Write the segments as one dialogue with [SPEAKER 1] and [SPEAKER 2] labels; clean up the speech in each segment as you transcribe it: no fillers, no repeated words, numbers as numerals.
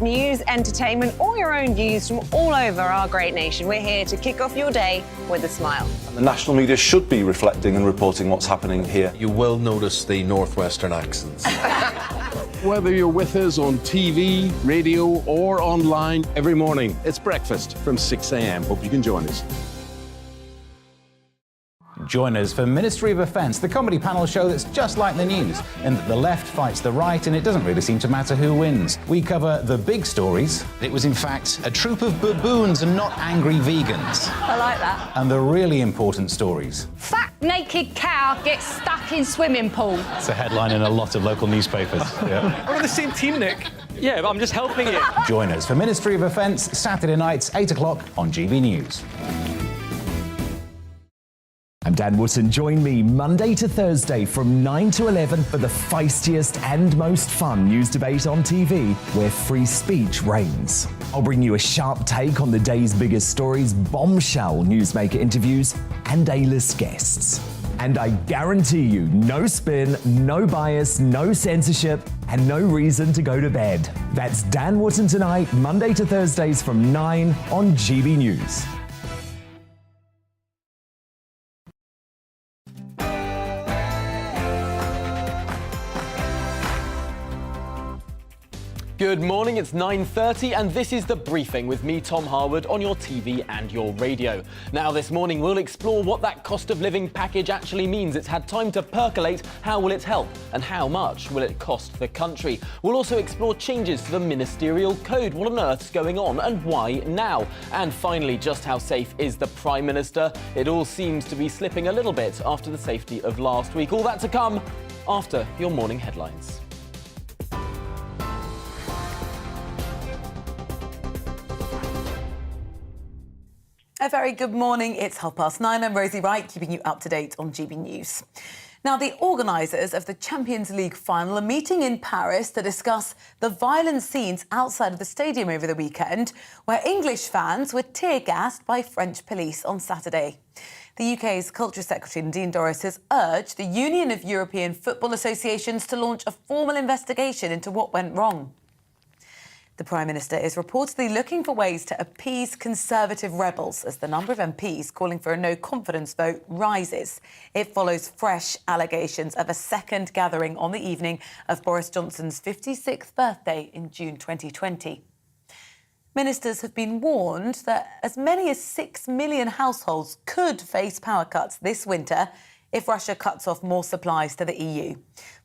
[SPEAKER 1] News, entertainment, or your own views from all over our great nation. We're here to kick off your day with a smile.
[SPEAKER 2] And the national media should be reflecting and reporting what's happening here.
[SPEAKER 3] You will notice the northwestern accents.
[SPEAKER 4] Whether you're with us on TV, radio, or online, every morning, it's breakfast from 6 a.m. Hope you can join us.
[SPEAKER 5] Join us for Ministry of Defence, the comedy panel show that's just like the news, in that the left fights the right and it doesn't really seem to matter who wins. We cover the big stories. It was in fact a troop of baboons and not angry vegans.
[SPEAKER 6] I like that.
[SPEAKER 5] And the really important stories.
[SPEAKER 6] Fat naked cow gets stuck in swimming pool.
[SPEAKER 5] It's a headline in a lot of local newspapers. Yeah.
[SPEAKER 7] We're on the same team, Nick. Yeah, but I'm just helping you.
[SPEAKER 5] Join us for Ministry of Defence, Saturday nights, 8 o'clock on GB News.
[SPEAKER 8] I'm Dan Wootton. Join me Monday to Thursday from 9 to 11 for the feistiest and most fun news debate on TV, where free speech reigns. I'll bring you a sharp take on the day's biggest stories, bombshell newsmaker interviews, and A-list guests. And I guarantee you, no spin, no bias, no censorship, and no reason to go to bed. That's Dan Wootton tonight, Monday to Thursdays from 9 on GB News.
[SPEAKER 7] Good morning, it's 9:30 and this is The Briefing with me, Tom Harwood, on your TV and your radio. Now this morning we'll explore what that cost of living package actually means. It's had time to percolate. How will it help? And how much will it cost the country? We'll also explore changes to the Ministerial Code. What on earth's going on and why now? And finally, just how safe is the Prime Minister? It all seems to be slipping a little bit after the safety of last week. All that to come after your morning headlines.
[SPEAKER 9] A very good morning. It's 9:30. I'm Rosie Wright, keeping you up to date on GB News. Now, the organisers of the Champions League final are meeting in Paris to discuss the violent scenes outside of the stadium over the weekend, where English fans were tear-gassed by French police on Saturday. The UK's Culture Secretary Nadine Dorries has urged the Union of European Football Associations to launch a formal investigation into what went wrong. The Prime Minister is reportedly looking for ways to appease Conservative rebels as the number of MPs calling for a no-confidence vote rises. It follows fresh allegations of a second gathering on the evening of Boris Johnson's 56th birthday in June 2020. Ministers have been warned that as many as 6 million households could face power cuts this winter if Russia cuts off more supplies to the EU.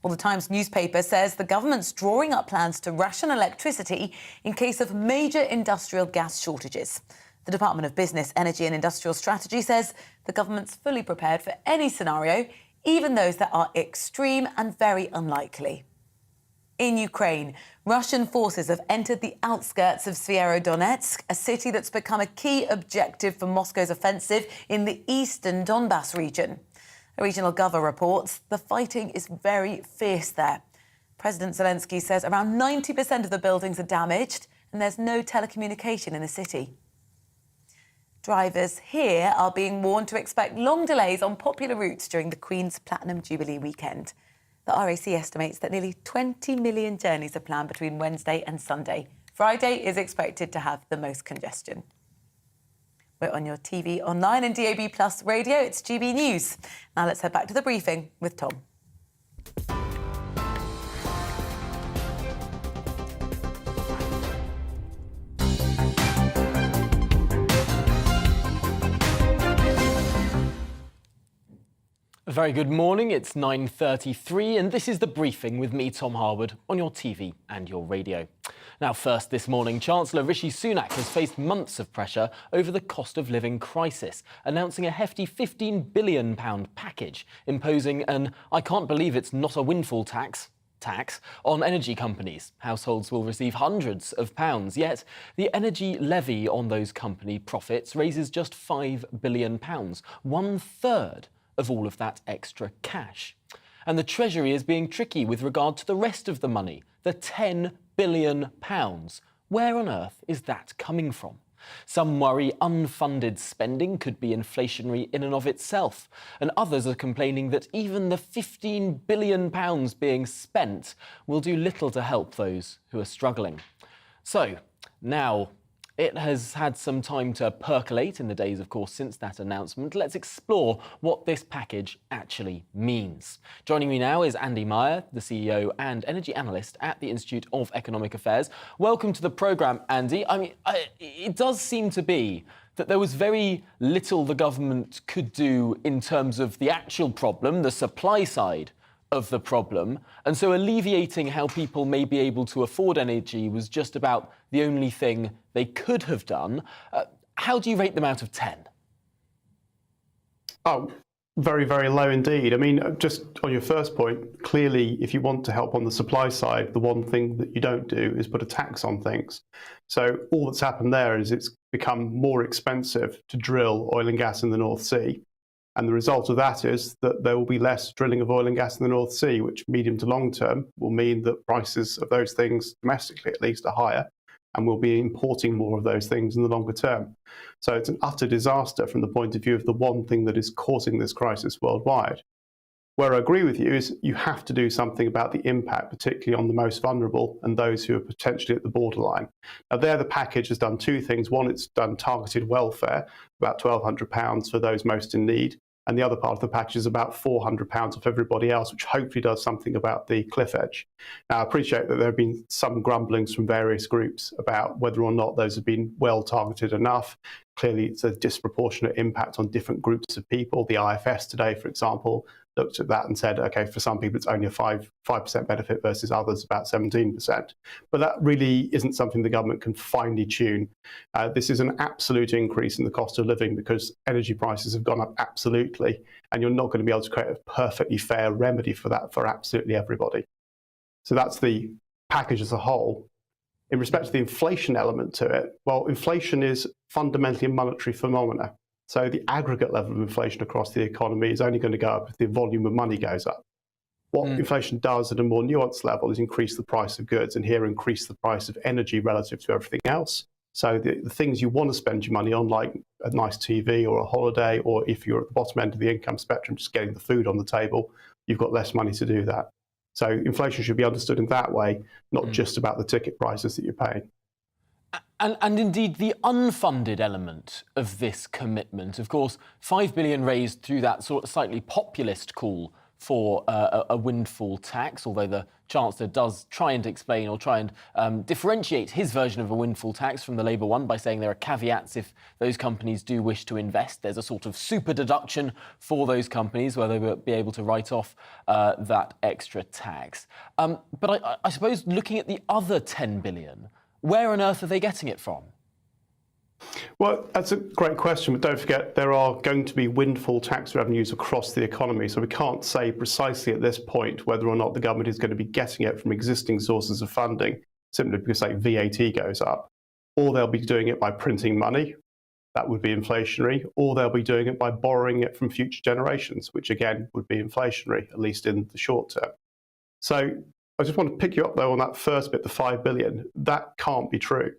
[SPEAKER 9] Well, the Times newspaper says the government's drawing up plans to ration electricity in case of major industrial gas shortages. The Department of Business, Energy and Industrial Strategy says the government's fully prepared for any scenario, even those that are extreme and very unlikely. In Ukraine, Russian forces have entered the outskirts of Severodonetsk, a city that's become a key objective for Moscow's offensive in the eastern Donbas region. A regional governor reports the fighting is very fierce there. President Zelensky says around 90% of the buildings are damaged and there's no telecommunication in the city. Drivers here are being warned to expect long delays on popular routes during the Queen's Platinum Jubilee weekend. The RAC estimates that nearly 20 million journeys are planned between Wednesday and Sunday. Friday is expected to have the most congestion. We're on your TV, online and DAB+ radio. It's GB News. Now let's head back to The Briefing with Tom.
[SPEAKER 7] A very good morning, it's 9:33 and this is The Briefing with me, Tom Harwood, on your TV and your radio. Now first this morning, Chancellor Rishi Sunak has faced months of pressure over the cost of living crisis, announcing a hefty £15 billion package, imposing an "I can't believe it's not a windfall tax on energy companies. Households will receive hundreds of pounds, yet the energy levy on those company profits raises just £5 billion, 1/3 of all of that extra cash. And the Treasury is being tricky with regard to the rest of the money, the £10 billion. Where on earth is that coming from? Some worry unfunded spending could be inflationary in and of itself, and others are complaining that even the £15 billion being spent will do little to help those who are struggling. So now it has had some time to percolate in the days, of course, since that announcement. Let's explore what this package actually means. Joining me now is Andy Meyer, the CEO and energy analyst at the Institute of Economic Affairs. Welcome to the programme, Andy. It does seem to be that there was very little the government could do in terms of the actual problem, the supply side of the problem, and so alleviating how people may be able to afford energy was just about the only thing they could have done. How do you rate them out of 10?
[SPEAKER 10] Oh, very, very low indeed. I mean, just on your first point, clearly, if you want to help on the supply side, the one thing that you don't do is put a tax on things. So all that's happened there is it's become more expensive to drill oil and gas in the North Sea. And the result of that is that there will be less drilling of oil and gas in the North Sea, which medium to long term will mean that prices of those things, domestically at least, are higher, and we'll be importing more of those things in the longer term. So it's an utter disaster from the point of view of the one thing that is causing this crisis worldwide. Where I agree with you is you have to do something about the impact, particularly on the most vulnerable and those who are potentially at the borderline. Now there, the package has done two things. One, it's done targeted welfare, about £1,200 for those most in need. And the other part of the package is about £400 off everybody else, which hopefully does something about the cliff edge. Now, I appreciate that there have been some grumblings from various groups about whether or not those have been well targeted enough. Clearly, it's a disproportionate impact on different groups of people. The IFS today, for example, looked at that and said, OK, for some people, it's only a 5% benefit versus others about 17%. But that really isn't something the government can finely tune. This is an absolute increase in the cost of living because energy prices have gone up absolutely, and you're not going to be able to create a perfectly fair remedy for that for absolutely everybody. So that's the package as a whole. In respect to the inflation element to it, well, inflation is fundamentally a monetary phenomena. So the aggregate level of inflation across the economy is only going to go up if the volume of money goes up. What inflation does at a more nuanced level is increase the price of goods, and here increase the price of energy relative to everything else. So the things you want to spend your money on, like a nice TV or a holiday, or if you're at the bottom end of the income spectrum, just getting the food on the table, you've got less money to do that. So inflation should be understood in that way, not just about the ticket prices that you're paying.
[SPEAKER 7] And indeed, the unfunded element of this commitment, of course, £5 billion raised through that sort of slightly populist call for a windfall tax, although the Chancellor does try and explain or try and differentiate his version of a windfall tax from the Labour one by saying there are caveats if those companies do wish to invest. There's a sort of super deduction for those companies where they will be able to write off that extra tax. But I suppose looking at the other £10 billion, where on earth are they getting it from?
[SPEAKER 10] Well, that's a great question, but don't forget there are going to be windfall tax revenues across the economy, so we can't say precisely at this point whether or not the government is going to be getting it from existing sources of funding, simply because, say, VAT goes up, or they'll be doing it by printing money, that would be inflationary, or they'll be doing it by borrowing it from future generations, which again would be inflationary, at least in the short term. So I just want to pick you up, though, on that first bit, the $5 billion. That can't be true.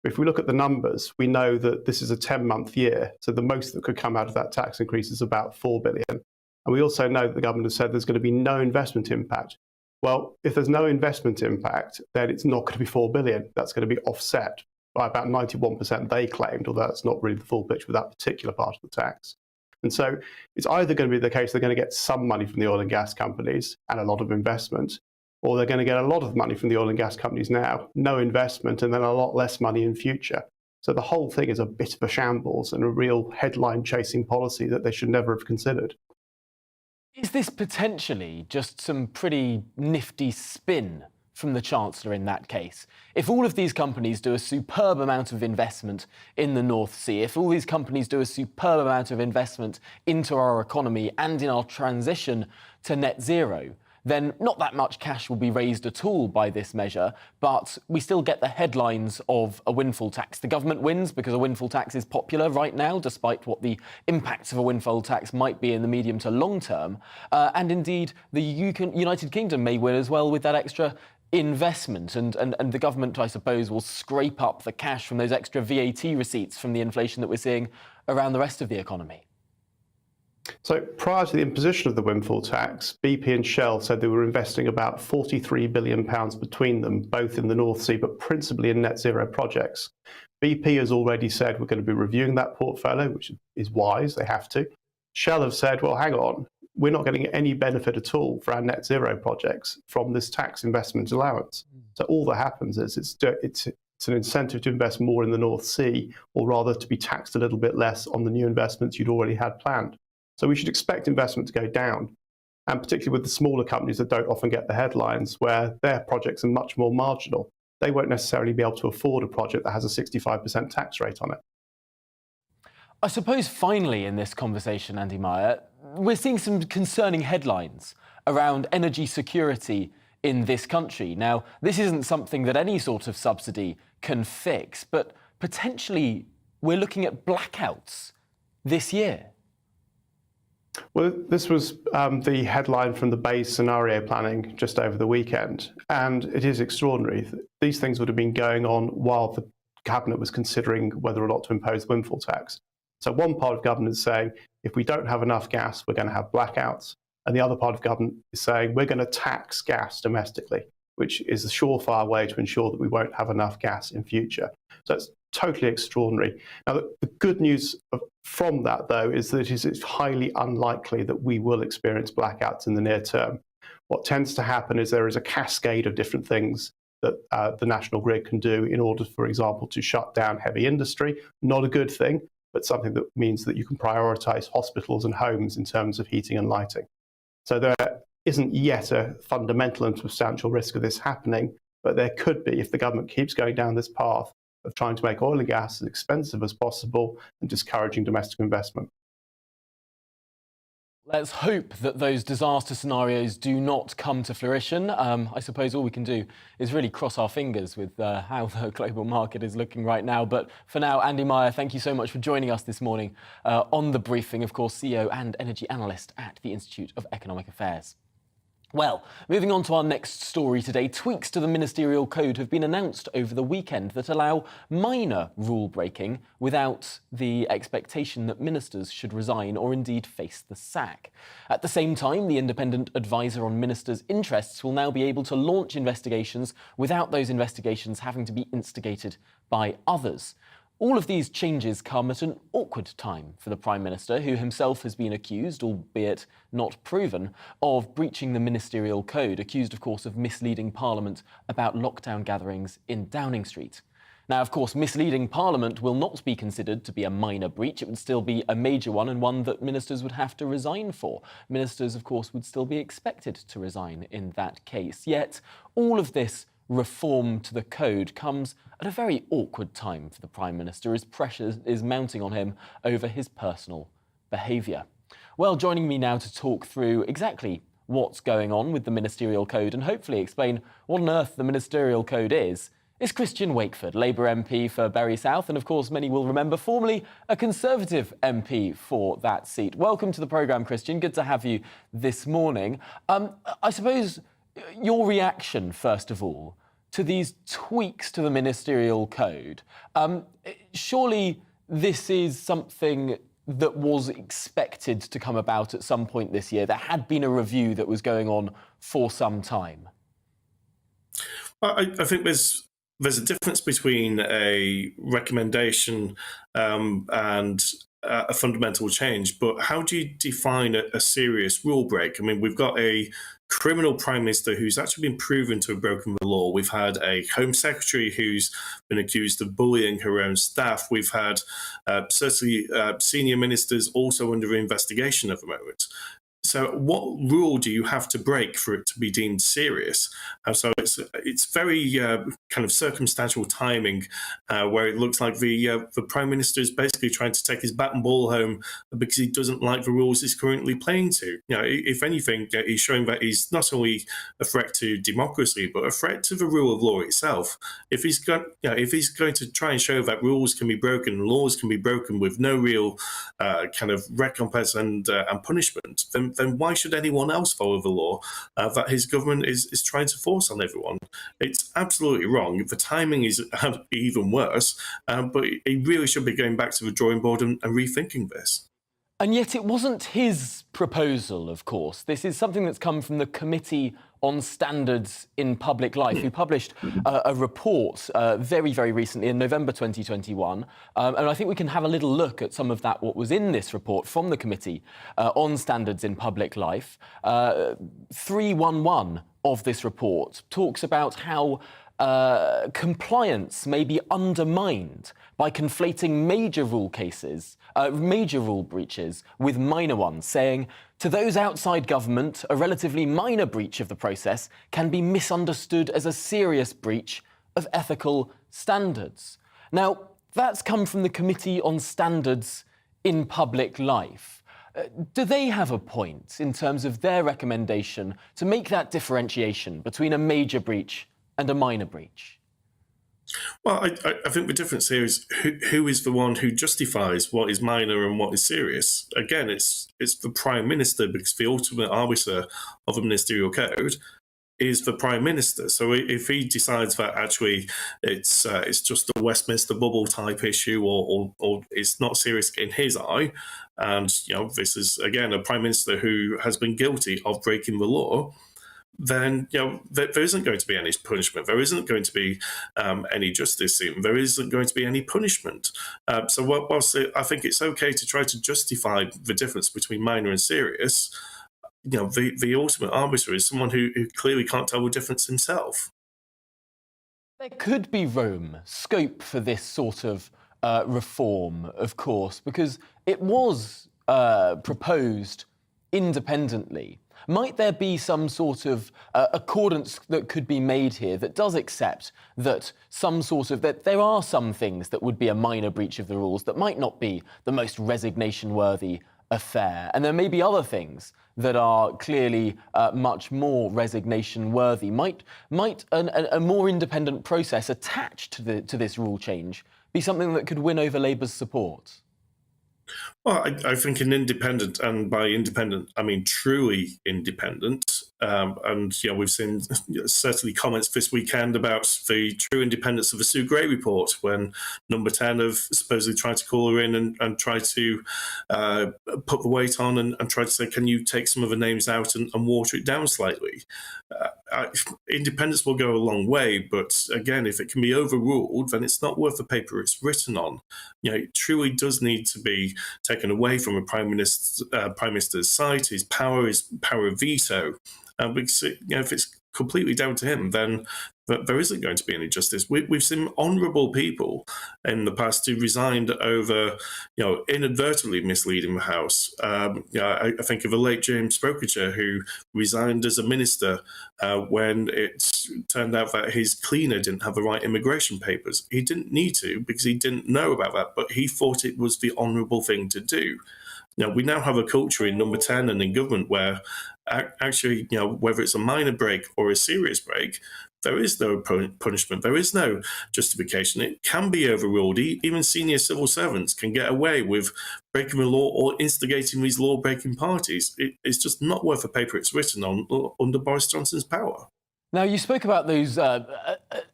[SPEAKER 10] If we look at the numbers, we know that this is a 10-month year, so the most that could come out of that tax increase is about $4 billion. And we also know that the government has said there's going to be no investment impact. Well, if there's no investment impact, then it's not going to be $4 billion. That's going to be offset by about 91% they claimed, although that's not really the full picture with that particular part of the tax. And so it's either going to be the case they're going to get some money from the oil and gas companies and a lot of investment, or they're going to get a lot of money from the oil and gas companies now, no investment, and then a lot less money in future. So the whole thing is a bit of a shambles and a real headline-chasing policy that they should never have considered.
[SPEAKER 7] Is this potentially just some pretty nifty spin from the Chancellor in that case? If all of these companies do a superb amount of investment in the North Sea, if all these companies do a superb amount of investment into our economy and in our transition to net zero, then not that much cash will be raised at all by this measure, but we still get the headlines of a windfall tax. The government wins because a windfall tax is popular right now, despite what the impacts of a windfall tax might be in the medium to long term. And indeed, the United Kingdom may win as well with that extra investment, and the government, I suppose, will scrape up the cash from those extra VAT receipts from the inflation that we're seeing around the rest of the economy.
[SPEAKER 10] So prior to the imposition of the windfall tax, BP and Shell said they were investing about £43 billion between them, both in the North Sea, but principally in net zero projects. BP has already said we're going to be reviewing that portfolio, which is wise, they have to. Shell have said, well, hang on, we're not getting any benefit at all for our net zero projects from this tax investment allowance. So all that happens is it's an incentive to invest more in the North Sea, or rather to be taxed a little bit less on the new investments you'd already had planned. So we should expect investment to go down, and particularly with the smaller companies that don't often get the headlines, where their projects are much more marginal. They won't necessarily be able to afford a project that has a 65% tax rate on it.
[SPEAKER 7] I suppose finally in this conversation, Andy Meyer, we're seeing some concerning headlines around energy security in this country. Now, this isn't something that any sort of subsidy can fix, but potentially we're looking at blackouts this year.
[SPEAKER 10] Well, this was the headline from the Bayes scenario planning just over the weekend, and it is extraordinary. These things would have been going on while the Cabinet was considering whether or not to impose the windfall tax. So one part of government is saying, if we don't have enough gas, we're going to have blackouts. And the other part of government is saying, we're going to tax gas domestically, which is a surefire way to ensure that we won't have enough gas in future. So it's totally extraordinary. Now, the good news from that, though, is that it's highly unlikely that we will experience blackouts in the near term. What tends to happen is there is a cascade of different things that the national grid can do in order, for example, to shut down heavy industry. Not a good thing, but something that means that you can prioritise hospitals and homes in terms of heating and lighting. So there isn't yet a fundamental and substantial risk of this happening, but there could be if the government keeps going down this path of trying to make oil and gas as expensive as possible and discouraging domestic investment.
[SPEAKER 7] Let's hope that those disaster scenarios do not come to fruition. I suppose all we can do is really cross our fingers with how the global market is looking right now. But for now, Andy Meyer, thank you so much for joining us this morning on The Briefing, of course, CEO and energy analyst at the Institute of Economic Affairs. Well, moving on to our next story today, tweaks to the Ministerial Code have been announced over the weekend that allow minor rule breaking without the expectation that ministers should resign or indeed face the sack. At the same time, the Independent Advisor on Ministers' Interests will now be able to launch investigations without those investigations having to be instigated by others. All of these changes come at an awkward time for the Prime Minister, who himself has been accused, albeit not proven, of breaching the Ministerial Code, accused, of course, of misleading Parliament about lockdown gatherings in Downing Street. Now, of course, misleading Parliament will not be considered to be a minor breach. It would still be a major one, and one that ministers would have to resign for. Ministers, of course, would still be expected to resign in that case. Yet, all of this reform to the code comes at a very awkward time for the Prime Minister, as pressure is mounting on him over his personal behaviour. Well, joining me now to talk through exactly what's going on with the Ministerial Code and hopefully explain what on earth the Ministerial Code is Christian Wakeford, Labour MP for Bury South, and of course many will remember formerly a Conservative MP for that seat. Welcome to the programme, Christian. Good to have you this morning. I suppose your reaction, first of all, to these tweaks to the Ministerial Code. Surely this is something that was expected to come about at some point this year. There had been a review that was going on for some time.
[SPEAKER 11] I think there's a difference between a recommendation and a fundamental change, but how do you define a serious rule break? I mean, we've got a criminal Prime Minister who's actually been proven to have broken the law. We've had a Home Secretary who's been accused of bullying her own staff. We've had certainly senior ministers also under investigation at the moment. So what rule do you have to break for it to be deemed serious? So it's very kind of circumstantial timing where it looks like the Prime Minister is basically trying to take his bat and ball home because he doesn't like the rules he's currently playing to. You know, if anything, he's showing that he's not only a threat to democracy, but a threat to the rule of law itself. If he's going to try and show that rules can be broken, laws can be broken with no real kind of recompense and punishment, then why should anyone else follow the law that his government is trying to force on everyone? It's absolutely wrong. The timing is even worse, but he really should be going back to the drawing board and rethinking this.
[SPEAKER 7] And yet it wasn't his proposal, of course. This is something that's come from the Committee on Standards in Public Life, who published a report very, very recently in November 2021. And I think we can have a little look at some of that, what was in this report from the Committee on Standards in Public Life. 311 of this report talks about how compliance may be undermined by conflating major rule breaches with minor ones, saying, to those outside government, a relatively minor breach of the process can be misunderstood as a serious breach of ethical standards. Now, that's come from the Committee on Standards in Public Life. Do they have a point in terms of their recommendation to make that differentiation between a major breach and a minor breach?
[SPEAKER 11] Well, I think the difference here is who is the one who justifies what is minor and what is serious. Again, it's the Prime Minister, because the ultimate arbiter of a ministerial code is the Prime Minister. So if he decides that actually it's just a Westminster bubble type issue, or it's not serious in his eye, and this is again a Prime Minister who has been guilty of breaking the law, then there isn't going to be any punishment. There isn't going to be any justice. There isn't going to be any punishment. So whilst I think it's okay to try to justify the difference between minor and serious, the ultimate arbiter is someone who clearly can't tell the difference himself.
[SPEAKER 7] There could be scope for this sort of reform, of course, because it was proposed independently. Might there be some sort of accordance that could be made here that does accept that that there are some things that would be a minor breach of the rules that might not be the most resignation-worthy affair, and there may be other things that are clearly much more resignation-worthy? Might a more independent process attached to this rule change be something that could win over Labour's support?
[SPEAKER 11] Well, I think an independent, and by independent, I mean truly independent, and we've seen certainly comments this weekend about the true independence of the Sue Gray report, when Number 10 have supposedly tried to call her in and try to put the weight on and try to say, can you take some of the names out and water it down slightly? Independence will go a long way, but again, if it can be overruled, then it's not worth the paper it's written on. It truly does need to be taken away from a Prime Minister's side, his power of veto. Because if it's completely down to him, then there isn't going to be any justice. We've seen honourable people in the past who resigned over, inadvertently misleading the House. I think of the late James Brockager, who resigned as a minister when it turned out that his cleaner didn't have the right immigration papers. He didn't need to, because he didn't know about that, but he thought it was the honourable thing to do. We now have a culture in Number 10 and in government where actually, whether it's a minor break or a serious break, there is no punishment, there is no justification. It can be overruled. Even senior civil servants can get away with breaking the law or instigating these law-breaking parties. It's just not worth the paper it's written on under Boris Johnson's power.
[SPEAKER 7] Now, you spoke about those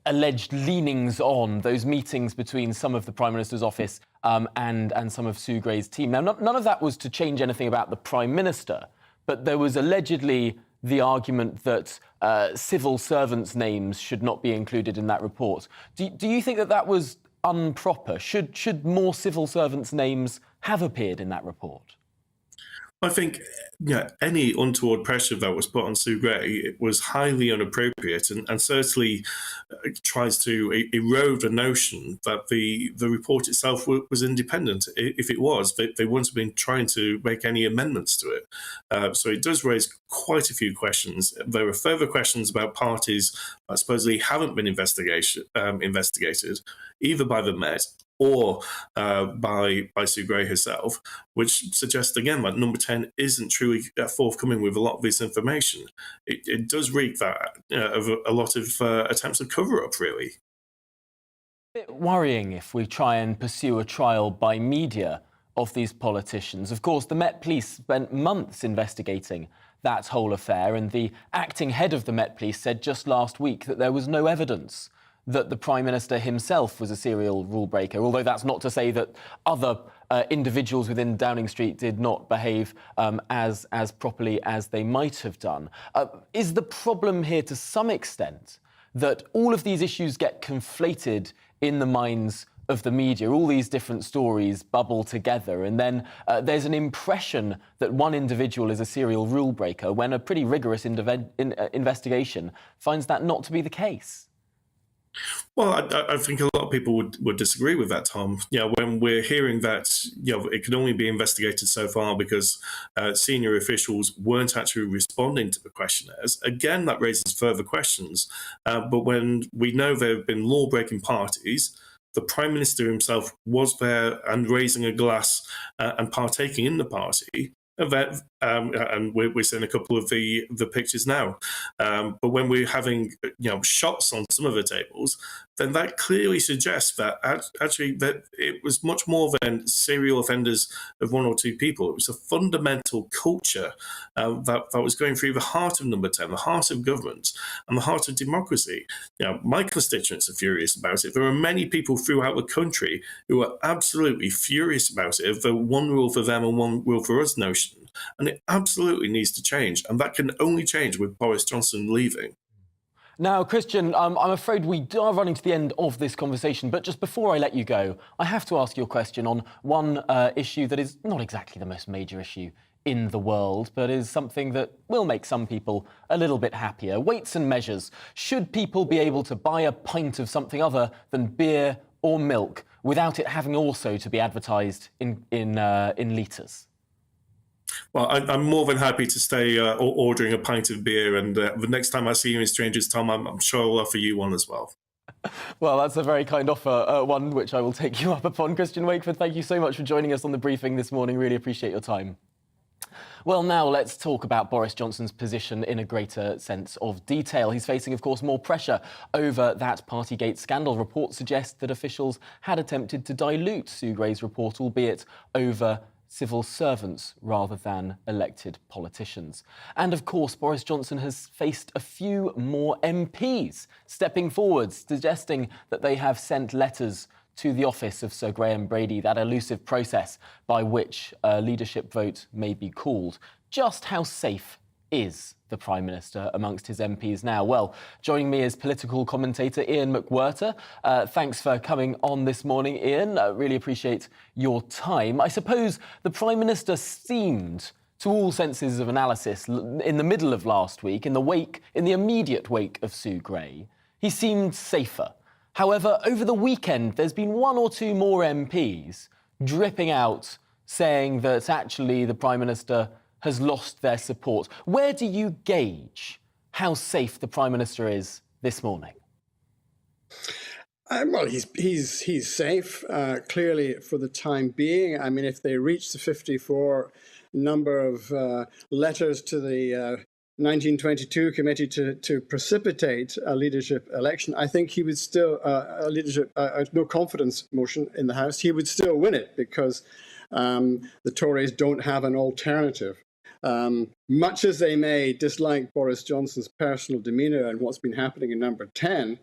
[SPEAKER 7] alleged leanings on, those meetings between some of the Prime Minister's office and some of Sue Gray's team. Now, none of that was to change anything about the Prime Minister, but there was allegedly the argument that civil servants' names should not be included in that report. Do you think that was improper? Should more civil servants' names have appeared in that report?
[SPEAKER 11] I think any untoward pressure that was put on Sue Gray, it was highly inappropriate and certainly tries to erode the notion that the report itself was independent. If it was, they wouldn't have been trying to make any amendments to it. So it does raise quite a few questions. There are further questions about parties that supposedly haven't been investigated, either by the Met or by Sue Gray herself, which suggests again that Number 10 isn't truly forthcoming with a lot of this information. It does reek that of a lot of attempts at cover-up, really.
[SPEAKER 7] A bit worrying if we try and pursue a trial by media of these politicians. Of course, the Met Police spent months investigating that whole affair, and the acting head of the Met Police said just last week that there was no evidence that the Prime Minister himself was a serial rule breaker, although that's not to say that other individuals within Downing Street did not behave as properly as they might have done. Is the problem here to some extent that all of these issues get conflated in the minds of the media, all these different stories bubble together, and then there's an impression that one individual is a serial rule breaker when a pretty rigorous investigation finds that not to be the case?
[SPEAKER 11] Well, I think a lot of people would disagree with that, Tom. When we're hearing that, it can only be investigated so far because senior officials weren't actually responding to the questionnaires. Again, that raises further questions. But when we know there have been law-breaking parties, the Prime Minister himself was there and raising a glass and partaking in the party. And we're seeing a couple of the pictures now. But when we're having shots on some of the tables, then that clearly suggests that actually that it was much more than serial offenders of one or two people. It was a fundamental culture that was going through the heart of Number 10, the heart of government and the heart of democracy. My constituents are furious about it. There are many people throughout the country who are absolutely furious about it, the one rule for them and one rule for us notion. And it absolutely needs to change. And that can only change with Boris Johnson leaving.
[SPEAKER 7] Now, Christian, I'm afraid we are running to the end of this conversation, but just before I let you go, I have to ask you a question on one issue that is not exactly the most major issue in the world, but is something that will make some people a little bit happier. Weights and measures. Should people be able to buy a pint of something other than beer or milk without it having also to be advertised in litres?
[SPEAKER 11] Well, I'm more than happy to stay ordering a pint of beer, and the next time I see you in Strangers, Tom, I'm sure I'll offer you one as well.
[SPEAKER 7] Well, that's a very kind offer, one which I will take you up upon. Christian Wakeford, thank you so much for joining us on the briefing this morning. Really appreciate your time. Well, now let's talk about Boris Johnson's position in a greater sense of detail. He's facing, of course, more pressure over that Partygate scandal. Reports suggest that officials had attempted to dilute Sue Gray's report, albeit over civil servants rather than elected politicians. And of course, Boris Johnson has faced a few more MPs stepping forward, suggesting that they have sent letters to the office of Sir Graham Brady, that elusive process by which a leadership vote may be called. Just how safe is the Prime Minister amongst his MPs now? Well, joining me is political commentator Ian McWhirter. Thanks for coming on this morning, Ian. Really appreciate your time. I suppose the Prime Minister seemed, to all senses of analysis, in the middle of last week, in the immediate wake of Sue Gray, he seemed safer. However, over the weekend, there's been one or two more MPs dripping out saying that actually the Prime Minister has lost their support. Where do you gauge how safe the Prime Minister is this morning?
[SPEAKER 12] Well, he's safe, clearly, for the time being. I mean, if they reach the 54 number of letters to the 1922 committee to precipitate a leadership election, I think he would still, no confidence motion in the House, he would still win it because the Tories don't have an alternative. Much as they may dislike Boris Johnson's personal demeanour and what's been happening in Number 10,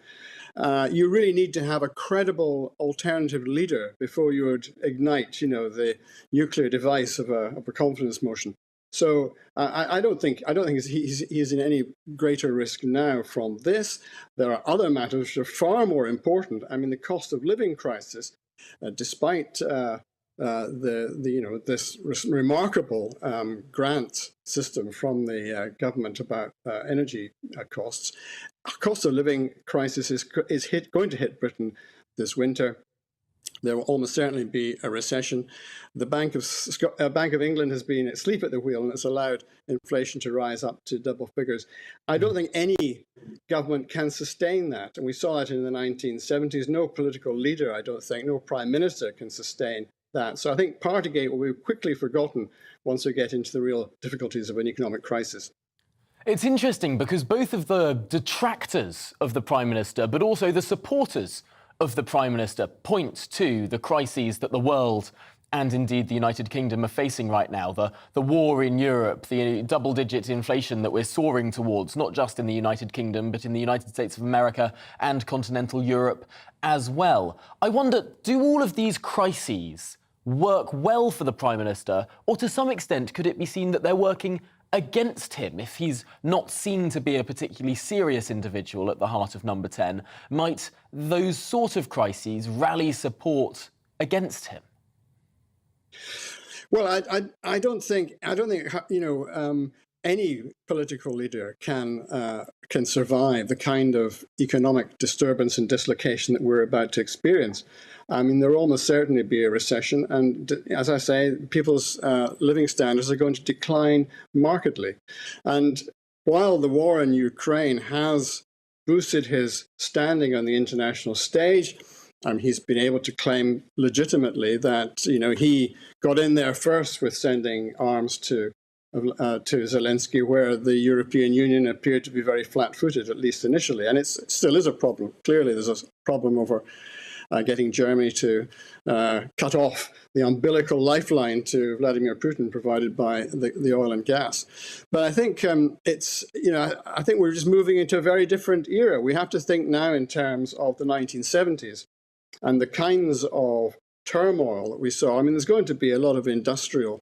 [SPEAKER 12] you really need to have a credible alternative leader before you would ignite, the nuclear device of a confidence motion. So I don't think he's in any greater risk now from this. There are other matters which are far more important. I mean, the cost of living crisis, despite this remarkable grant system from the government about energy costs. A cost of living crisis is going to hit Britain this winter. There will almost certainly be a recession. The Bank of England has been asleep at the wheel and it's allowed inflation to rise up to double figures. I don't think any government can sustain that. And we saw that in the 1970s. No political leader, I don't think, no prime minister can sustain that. So I think Partygate will be quickly forgotten once we get into the real difficulties of an economic crisis.
[SPEAKER 7] It's interesting because both of the detractors of the Prime Minister, but also the supporters of the Prime Minister, point to the crises that the world and indeed the United Kingdom are facing right now. The war in Europe, the double-digit inflation that we're soaring towards, not just in the United Kingdom, but in the United States of America and continental Europe as well. I wonder, do all of these crises work well for the Prime Minister, or to some extent could it be seen that they're working against him if he's not seen to be a particularly serious individual at the heart of Number 10? Might those sort of crises rally support against him?
[SPEAKER 12] Well, I don't think any political leader can survive the kind of economic disturbance and dislocation that we're about to experience. I mean, there will almost certainly be a recession, and as I say, people's living standards are going to decline markedly. And while the war in Ukraine has boosted his standing on the international stage, he's been able to claim legitimately that he got in there first with sending arms to Zelensky, where the European Union appeared to be very flat-footed, at least initially. And it still is a problem. Clearly, there's a problem over getting Germany to cut off the umbilical lifeline to Vladimir Putin provided by the oil and gas. But I think I think we're just moving into a very different era. We have to think now in terms of the 1970s and the kinds of turmoil that we saw. I mean, there's going to be a lot of industrial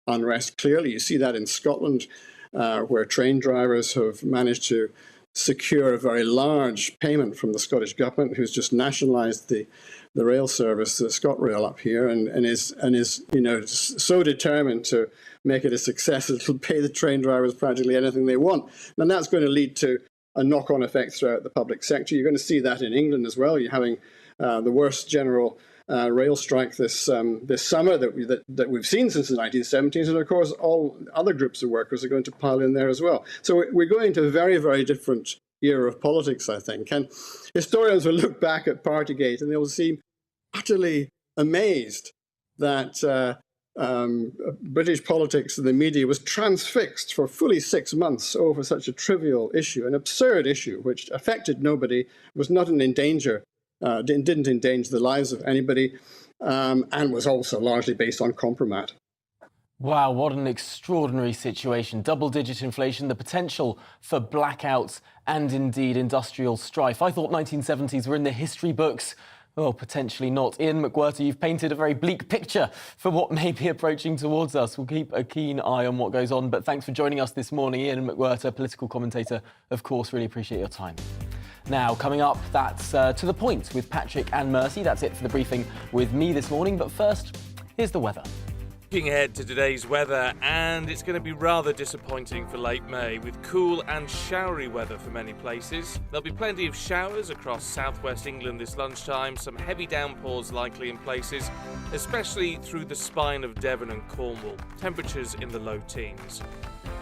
[SPEAKER 12] unrest. Clearly, you see that in Scotland, where train drivers have managed to secure a very large payment from the Scottish government, who's just nationalised the rail service, the ScotRail up here, and is so determined to make it a success that it'll pay the train drivers practically anything they want. And that's going to lead to a knock-on effect throughout the public sector. You're going to see that in England as well. You're having the worst general rail strike this summer that we've seen since the 1970s, and of course all other groups of workers are going to pile in there as well. So we're going to a very, very different era of politics, I think. And historians will look back at Partygate and they will seem utterly amazed that British politics and the media was transfixed for fully 6 months over such a trivial issue, an absurd issue which affected nobody, was not in danger. Didn't endanger the lives of anybody, and was also largely based on compromat.
[SPEAKER 7] Wow, what an extraordinary situation. Double-digit inflation, the potential for blackouts and indeed industrial strife. I thought 1970s were in the history books. Well, potentially not. Ian McWhirter, you've painted a very bleak picture for what may be approaching towards us. We'll keep a keen eye on what goes on, but thanks for joining us this morning. Ian McWhirter, political commentator, of course, really appreciate your time. Now, coming up, that's To The Point with Patrick and Mercy. That's it for the briefing with me this morning. But first, here's the weather.
[SPEAKER 13] Looking ahead to today's weather, and it's going to be rather disappointing for late May, with cool and showery weather for many places. There'll be plenty of showers across southwest England this lunchtime, some heavy downpours likely in places, especially through the spine of Devon and Cornwall. Temperatures in the low teens.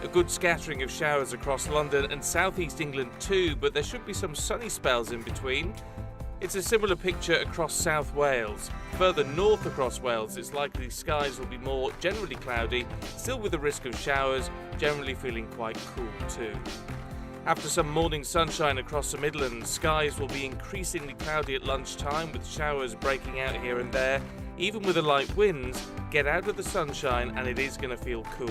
[SPEAKER 13] A good scattering of showers across London and southeast England too, but there should be some sunny spells in between. It's a similar picture across South Wales. Further north across Wales, it's likely skies will be more generally cloudy, still with the risk of showers, generally feeling quite cool too. After some morning sunshine across the Midlands, skies will be increasingly cloudy at lunchtime, with showers breaking out here and there. Even with the light winds, get out of the sunshine and it is going to feel cool.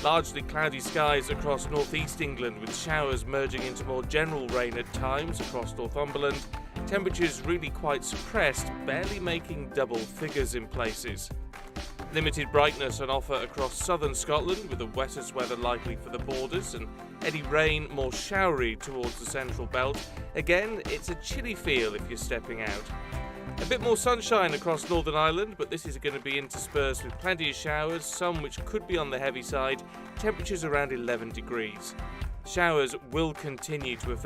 [SPEAKER 13] Largely cloudy skies across northeast England, with showers merging into more general rain at times across Northumberland. Temperatures really quite suppressed, barely making double figures in places. Limited brightness on offer across southern Scotland, with the wettest weather likely for the borders, and any rain more showery towards the central belt. Again, it's a chilly feel if you're stepping out. A bit more sunshine across Northern Ireland, but this is going to be interspersed with plenty of showers, some which could be on the heavy side, temperatures around 11 degrees. Showers will continue to affect